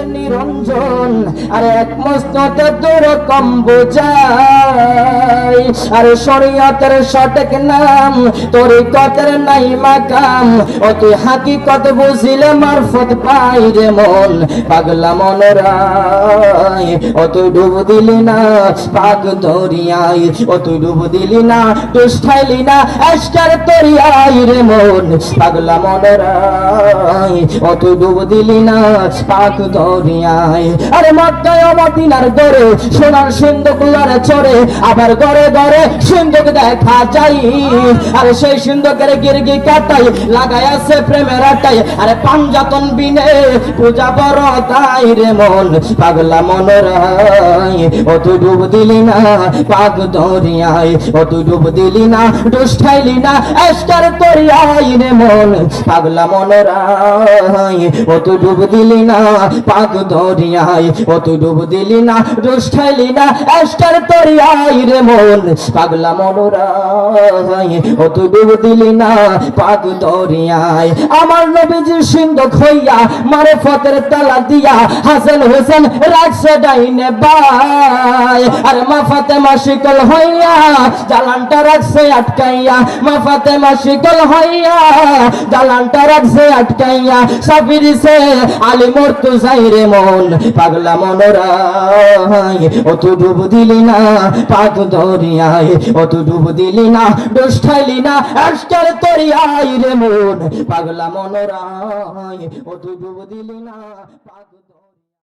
নিরঞ্জন আরে এক মস্ততে দুরকম বোঝায় আরে শরীয়তের সঠিক নাম তরিকতের নাই মাকাম ও তুই হাকিকত বুঝিলে মারফত পাই রে মন পাগলা মনরায় ও তুই ডুব দিলি না পাগ দরিয়ায় ও তুই ডুব দিলি না দুষ্টাইলি না আজকার তরিয়ায় রে মন পাগলা মনরায় ও তুই ডুব দিলি না পাগ দরিয়ায় আরে মক্কায় ও মদিনার গড়ে সোনার সিন্ধুক লড়ে চড়ে আবার গড়ে গড়ে সিন্ধুক দেখা যায় আরে সেই সিন্ধুকের গিরগি কাটাই লাগাই আছে প্রেমের আটাই আরে পাঞ্জাতন বিনে পূজা বড় তাই রে মন পাগলা মনরায় ও তুই ডুব দিলি না পাগ দরিয়ায় ও তুই ডুব দিলি না দুষ্টাইলি না এস্টার তরিয়ায় রে মন পাগলা মনরায় ও তুই ডুব দিলি না পাগ দরিয়ায় ও তুই ডুব দিলি না দুষ্টাইলি না এস্টার তরিয়ায় রে মন পাগলা মনরায় ও তুই ডুব দিলি না পাগ দরিয়ায় আমার নবীজি সিন্ধুক হইয়া মারফতের তালা দিয়া হাসান হোসেন রাখছে ডাইনে বাই আর মা ফাতেমা শিকল হইয়া জালানটা রাখছে আটকাইয়া মা ফাতেমা শিকল হইয়া জালানটা রাখছে আটকাইয়া সাফিরিছে আলী মুর্তজাই রে মন পাগলা মনরায় ও তুই ডুব দিলি না পাগ দরিয়ায় ও তুই ডুব দিলি না দুষ্টাইলি না আজকাল তরিয়ায় রে মন পাগলা মনরায় ও তুই ডুব দিলি না পাগ